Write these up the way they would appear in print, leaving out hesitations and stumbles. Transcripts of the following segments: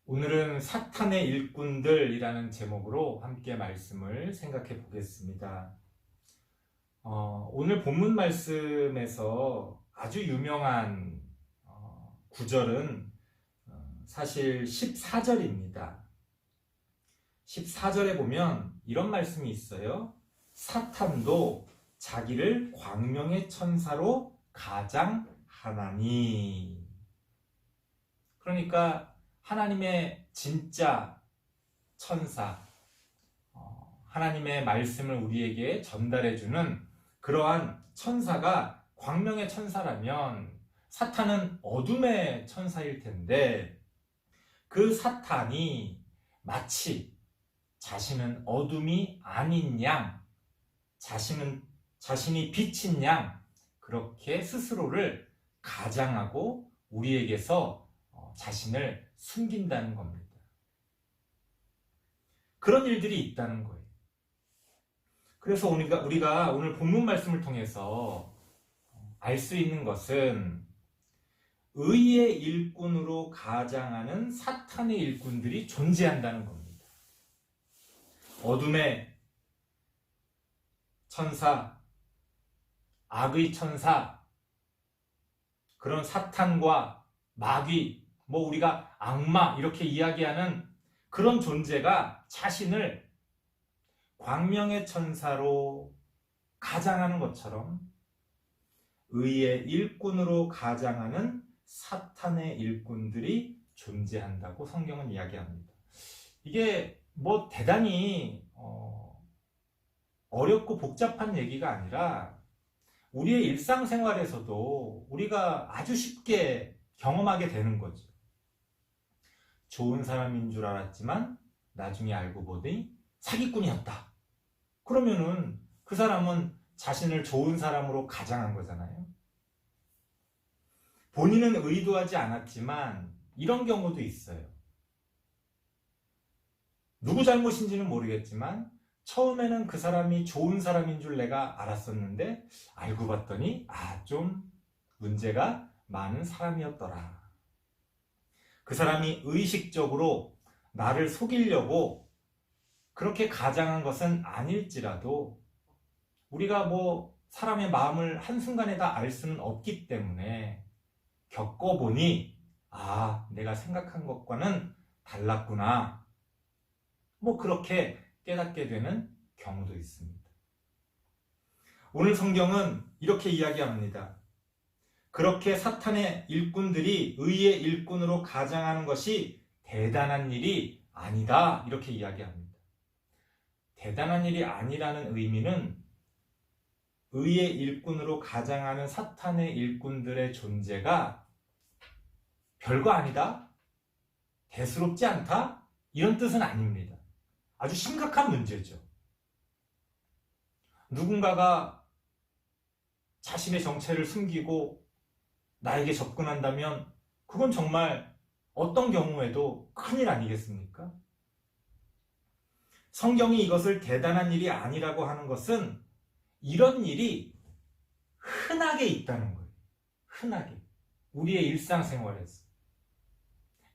오늘은 사탄의 일꾼들이라는 제목으로 함께 말씀을 생각해 보겠습니다. 오늘 본문 말씀에서 아주 유명한 구절은 사실 14절입니다. 14절에 보면 이런 말씀이 있어요. 사탄도 자기를 광명의 천사로 가장하나니. 그러니까 하나님의 진짜 천사, 하나님의 말씀을 우리에게 전달해주는 그러한 천사가 광명의 천사라면 사탄은 어둠의 천사일 텐데, 그 사탄이 마치 자신은 어둠이 아닌 양, 자신이 빛인 양, 그렇게 스스로를 가장하고 우리에게서 자신을 숨긴다는 겁니다. 그런 일들이 있다는 거예요. 그래서 우리가 오늘 본문 말씀을 통해서 알 수 있는 것은 의의 일꾼으로 가장하는 사탄의 일꾼들이 존재한다는 겁니다. 어둠의 천사, 악의 천사, 그런 사탄과 마귀, 우리가 악마 이렇게 이야기하는 그런 존재가 자신을 광명의 천사로 가장하는 것처럼 의의 일꾼으로 가장하는 사탄의 일꾼들이 존재한다고 성경은 이야기합니다. 이게 대단히 어렵고 복잡한 얘기가 아니라 우리의 일상생활에서도 우리가 아주 쉽게 경험하게 되는 거죠. 좋은 사람인 줄 알았지만 나중에 알고 보니 사기꾼이었다. 그러면은 그 사람은 자신을 좋은 사람으로 가장한 거잖아요. 본인은 의도하지 않았지만 이런 경우도 있어요. 누구 잘못인지는 모르겠지만 처음에는 그 사람이 좋은 사람인 줄 내가 알았었는데 알고 봤더니 좀 문제가 많은 사람이었더라. 그 사람이 의식적으로 나를 속이려고 그렇게 가장한 것은 아닐지라도 우리가 사람의 마음을 한순간에 다 알 수는 없기 때문에 겪어보니 내가 생각한 것과는 달랐구나. 그렇게 깨닫게 되는 경우도 있습니다. 오늘 성경은 이렇게 이야기합니다. 그렇게 사탄의 일꾼들이 의의 일꾼으로 가장하는 것이 대단한 일이 아니다. 이렇게 이야기합니다. 대단한 일이 아니라는 의미는 의의 일꾼으로 가장하는 사탄의 일꾼들의 존재가 별거 아니다? 대수롭지 않다? 이런 뜻은 아닙니다. 아주 심각한 문제죠. 누군가가 자신의 정체를 숨기고 나에게 접근한다면 그건 정말 어떤 경우에도 큰일 아니겠습니까? 성경이 이것을 대단한 일이 아니라고 하는 것은 이런 일이 흔하게 있다는 거예요. 흔하게. 우리의 일상생활에서.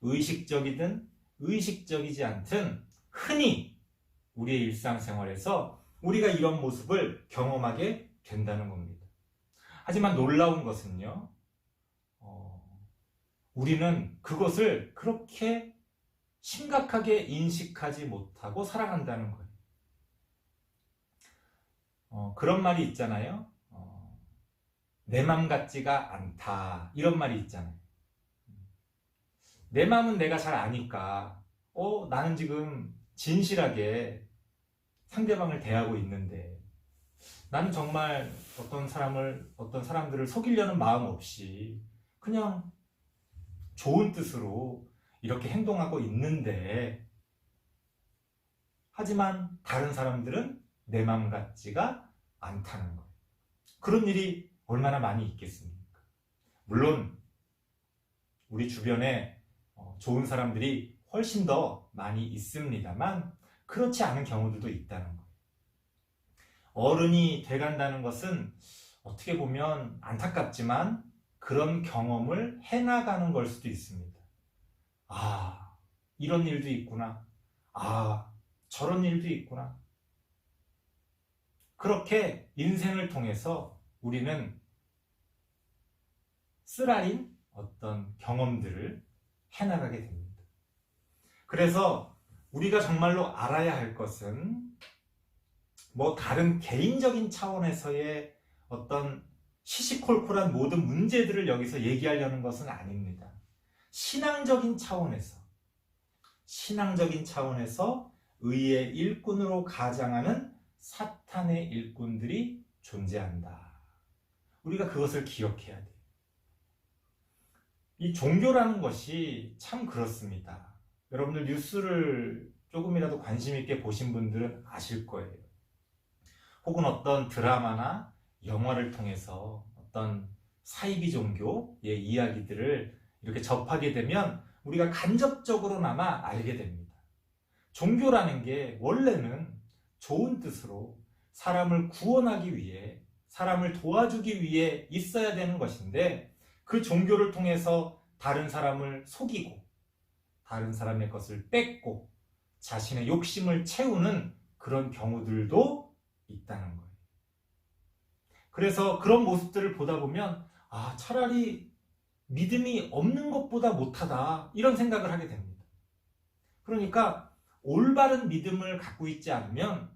의식적이든 의식적이지 않든 흔히 우리의 일상생활에서 우리가 이런 모습을 경험하게 된다는 겁니다. 하지만 놀라운 것은요, 우리는 그것을 그렇게 심각하게 인식하지 못하고 살아간다는 거예요. 그런 말이 있잖아요. 내 맘 같지가 않다. 이런 말이 있잖아요. 내 맘은 내가 잘 아니까 나는 지금 진실하게 상대방을 대하고 있는데 나는 정말 어떤 사람들을 속이려는 마음 없이 그냥 좋은 뜻으로 이렇게 행동하고 있는데, 하지만 다른 사람들은 내 맘 같지가 않다는 거예요. 그런 일이 얼마나 많이 있겠습니까? 물론 우리 주변에 좋은 사람들이 훨씬 더 많이 있습니다만 그렇지 않은 경우들도 있다는 거예요. 어른이 돼간다는 것은 어떻게 보면 안타깝지만 그런 경험을 해나가는 걸 수도 있습니다. 이런 일도 있구나. 아, 저런 일도 있구나. 그렇게 인생을 통해서 우리는 쓰라린 어떤 경험들을 해나가게 됩니다. 그래서 우리가 정말로 알아야 할 것은 다른 개인적인 차원에서의 어떤 시시콜콜한 모든 문제들을 여기서 얘기하려는 것은 아닙니다. 신앙적인 차원에서 의의 일꾼으로 가장하는 사탄의 일꾼들이 존재한다. 우리가 그것을 기억해야 돼요. 이 종교라는 것이 참 그렇습니다. 여러분들 뉴스를 조금이라도 관심 있게 보신 분들은 아실 거예요. 혹은 어떤 드라마나 영화를 통해서 어떤 사이비 종교의 이야기들을 이렇게 접하게 되면 우리가 간접적으로나마 알게 됩니다. 종교라는 게 원래는 좋은 뜻으로 사람을 구원하기 위해, 사람을 도와주기 위해 있어야 되는 것인데, 그 종교를 통해서 다른 사람을 속이고 다른 사람의 것을 뺏고 자신의 욕심을 채우는 그런 경우들도 있다는 거예요. 그래서 그런 모습들을 보다 보면 차라리 믿음이 없는 것보다 못하다, 이런 생각을 하게 됩니다. 그러니까 올바른 믿음을 갖고 있지 않으면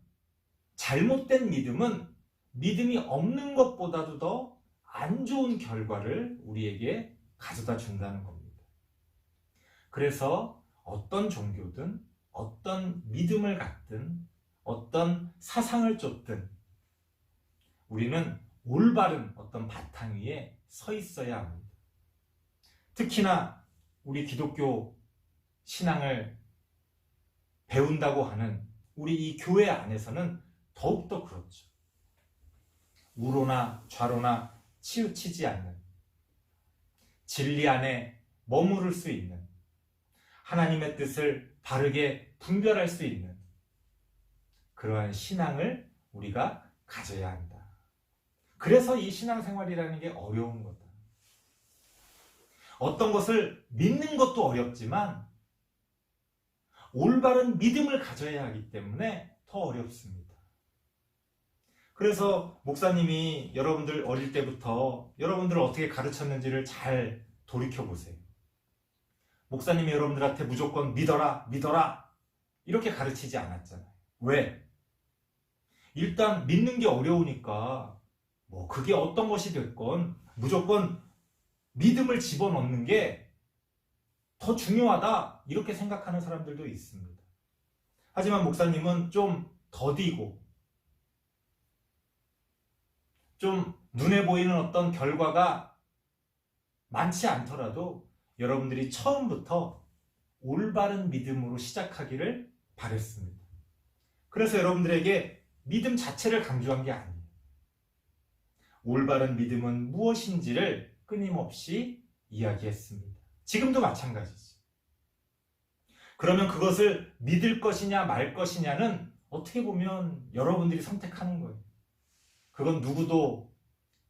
잘못된 믿음은 믿음이 없는 것보다도 더 안 좋은 결과를 우리에게 가져다 준다는 겁니다. 그래서 어떤 종교든, 어떤 믿음을 갖든, 어떤 사상을 쫓든 우리는 올바른 어떤 바탕 위에 서 있어야 합니다. 특히나 우리 기독교 신앙을 배운다고 하는 우리 이 교회 안에서는 더욱더 그렇죠. 우로나 좌로나 치우치지 않는, 진리 안에 머무를 수 있는, 하나님의 뜻을 바르게 분별할 수 있는 그러한 신앙을 우리가 가져야 한다. 그래서 이 신앙생활이라는 게 어려운 거다. 어떤 것을 믿는 것도 어렵지만 올바른 믿음을 가져야 하기 때문에 더 어렵습니다. 그래서 목사님이 여러분들 어릴 때부터 여러분들을 어떻게 가르쳤는지를 잘 돌이켜보세요. 목사님이 여러분들한테 무조건 믿어라 이렇게 가르치지 않았잖아요. 왜? 일단 믿는 게 어려우니까 그게 어떤 것이 됐건 무조건 믿음을 집어넣는 게 더 중요하다, 이렇게 생각하는 사람들도 있습니다. 하지만 목사님은 좀 더디고 좀 눈에 보이는 어떤 결과가 많지 않더라도 여러분들이 처음부터 올바른 믿음으로 시작하기를 바랬습니다. 그래서 여러분들에게 믿음 자체를 강조한 게 아니에요. 올바른 믿음은 무엇인지를 끊임없이 이야기했습니다. 지금도 마찬가지죠. 그러면 그것을 믿을 것이냐 말 것이냐는 어떻게 보면 여러분들이 선택하는 거예요. 그건 누구도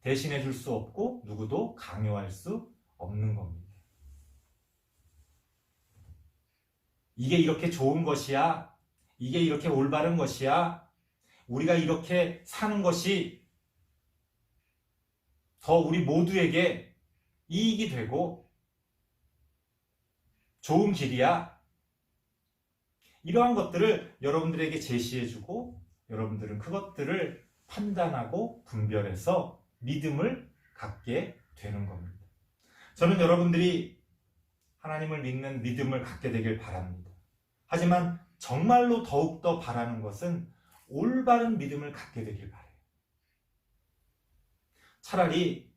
대신해 줄 수 없고 누구도 강요할 수 없는 겁니다. 이게 이렇게 좋은 것이야, 이게 이렇게 올바른 것이야, 우리가 이렇게 사는 것이 더 우리 모두에게 이익이 되고 좋은 길이야, 이러한 것들을 여러분들에게 제시해주고 여러분들은 그것들을 판단하고 분별해서 믿음을 갖게 되는 겁니다. 저는 여러분들이 하나님을 믿는 믿음을 갖게 되길 바랍니다. 하지만 정말로 더욱더 바라는 것은 올바른 믿음을 갖게 되길 바라요. 차라리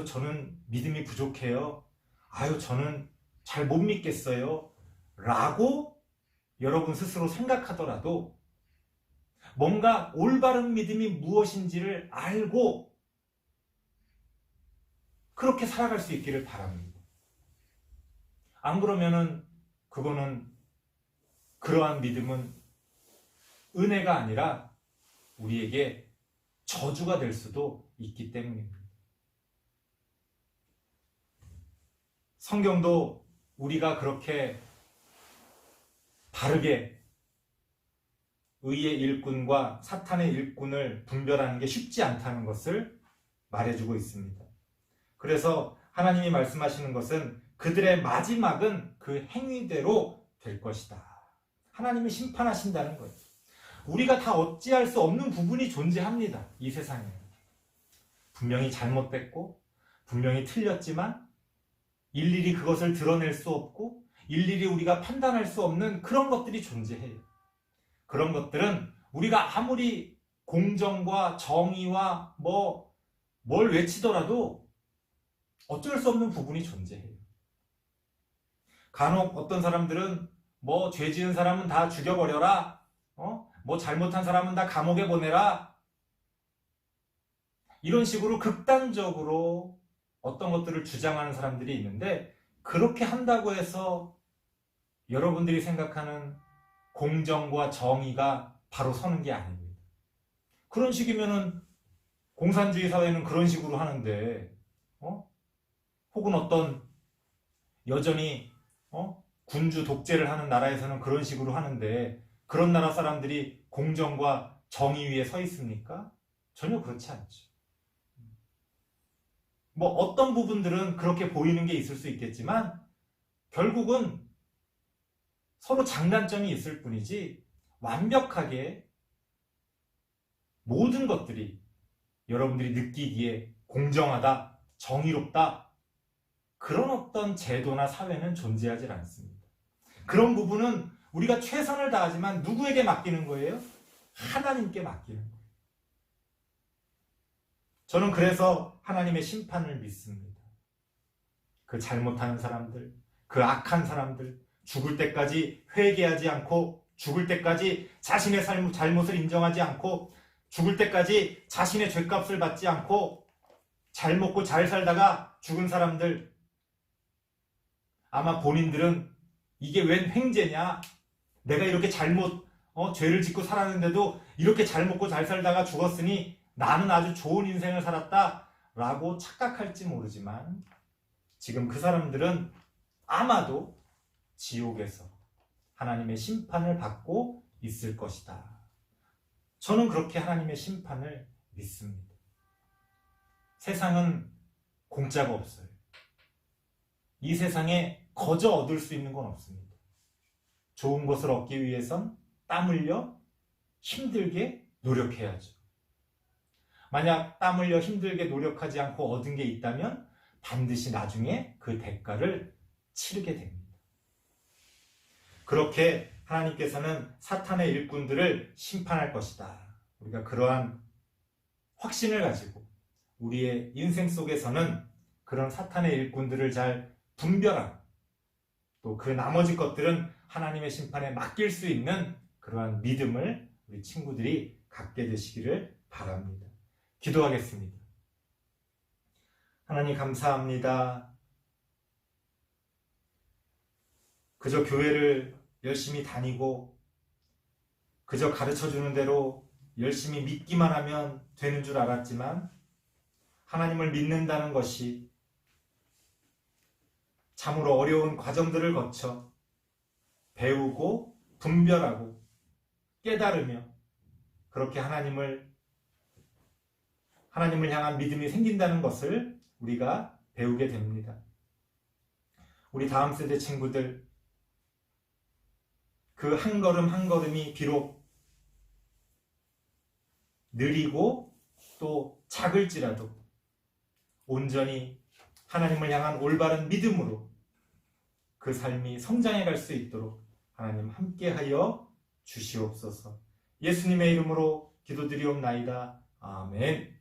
저는 믿음이 부족해요, 저는 잘 못 믿겠어요 라고 여러분 스스로 생각하더라도 뭔가 올바른 믿음이 무엇인지를 알고 그렇게 살아갈 수 있기를 바랍니다. 안 그러면은 그러한 믿음은 은혜가 아니라 우리에게 저주가 될 수도 있기 때문입니다. 성경도 우리가 그렇게 바르게 의의 일꾼과 사탄의 일꾼을 분별하는 게 쉽지 않다는 것을 말해주고 있습니다. 그래서 하나님이 말씀하시는 것은 그들의 마지막은 그 행위대로 될 것이다. 하나님이 심판하신다는 거예요. 우리가 다 어찌할 수 없는 부분이 존재합니다. 이 세상에. 분명히 잘못됐고 분명히 틀렸지만 일일이 그것을 드러낼 수 없고 일일이 우리가 판단할 수 없는 그런 것들이 존재해요. 그런 것들은 우리가 아무리 공정과 정의와 뭘 외치더라도 어쩔 수 없는 부분이 존재해요. 간혹 어떤 사람들은 죄 지은 사람은 다 죽여버려라, 잘못한 사람은 다 감옥에 보내라, 이런 식으로 극단적으로 어떤 것들을 주장하는 사람들이 있는데, 그렇게 한다고 해서 여러분들이 생각하는 공정과 정의가 바로 서는 게 아닙니다. 그런 식이면은 공산주의 사회는 그런 식으로 하는데, 혹은 어떤 여전히 군주 독재를 하는 나라에서는 그런 식으로 하는데, 그런 나라 사람들이 공정과 정의 위에 서 있습니까? 전혀 그렇지 않죠. 어떤 부분들은 그렇게 보이는 게 있을 수 있겠지만 결국은 서로 장단점이 있을 뿐이지 완벽하게 모든 것들이 여러분들이 느끼기에 공정하다, 정의롭다, 그런 어떤 제도나 사회는 존재하지 않습니다. 그런 부분은 우리가 최선을 다하지만 누구에게 맡기는 거예요? 하나님께 맡기는 거예요. 저는 그래서 하나님의 심판을 믿습니다. 그 잘못하는 사람들, 그 악한 사람들, 죽을 때까지 회개하지 않고, 죽을 때까지 자신의 잘못을 인정하지 않고, 죽을 때까지 자신의 죗값을 받지 않고 잘 먹고 잘 살다가 죽은 사람들, 아마 본인들은 이게 웬 횡재냐, 내가 이렇게 죄를 짓고 살았는데도 이렇게 잘 먹고 잘 살다가 죽었으니 나는 아주 좋은 인생을 살았다 라고 착각할지 모르지만, 지금 그 사람들은 아마도 지옥에서 하나님의 심판을 받고 있을 것이다. 저는 그렇게 하나님의 심판을 믿습니다. 세상은 공짜가 없어요. 이 세상에 거저 얻을 수 있는 건 없습니다. 좋은 것을 얻기 위해선 땀 흘려 힘들게 노력해야죠. 만약 땀 흘려 힘들게 노력하지 않고 얻은 게 있다면 반드시 나중에 그 대가를 치르게 됩니다. 그렇게 하나님께서는 사탄의 일꾼들을 심판할 것이다. 우리가 그러한 확신을 가지고 우리의 인생 속에서는 그런 사탄의 일꾼들을 잘 분별하고, 또 그 나머지 것들은 하나님의 심판에 맡길 수 있는 그러한 믿음을 우리 친구들이 갖게 되시기를 바랍니다. 기도하겠습니다. 하나님 감사합니다. 그저 교회를 열심히 다니고 그저 가르쳐주는 대로 열심히 믿기만 하면 되는 줄 알았지만, 하나님을 믿는다는 것이 참으로 어려운 과정들을 거쳐 배우고 분별하고 깨달으며 그렇게 하나님을 향한 믿음이 생긴다는 것을 우리가 배우게 됩니다. 우리 다음 세대 친구들, 그 한 걸음 한 걸음이 비록 느리고 또 작을지라도 온전히 하나님을 향한 올바른 믿음으로 그 삶이 성장해 갈 수 있도록 하나님 함께하여 주시옵소서. 예수님의 이름으로 기도드리옵나이다. 아멘.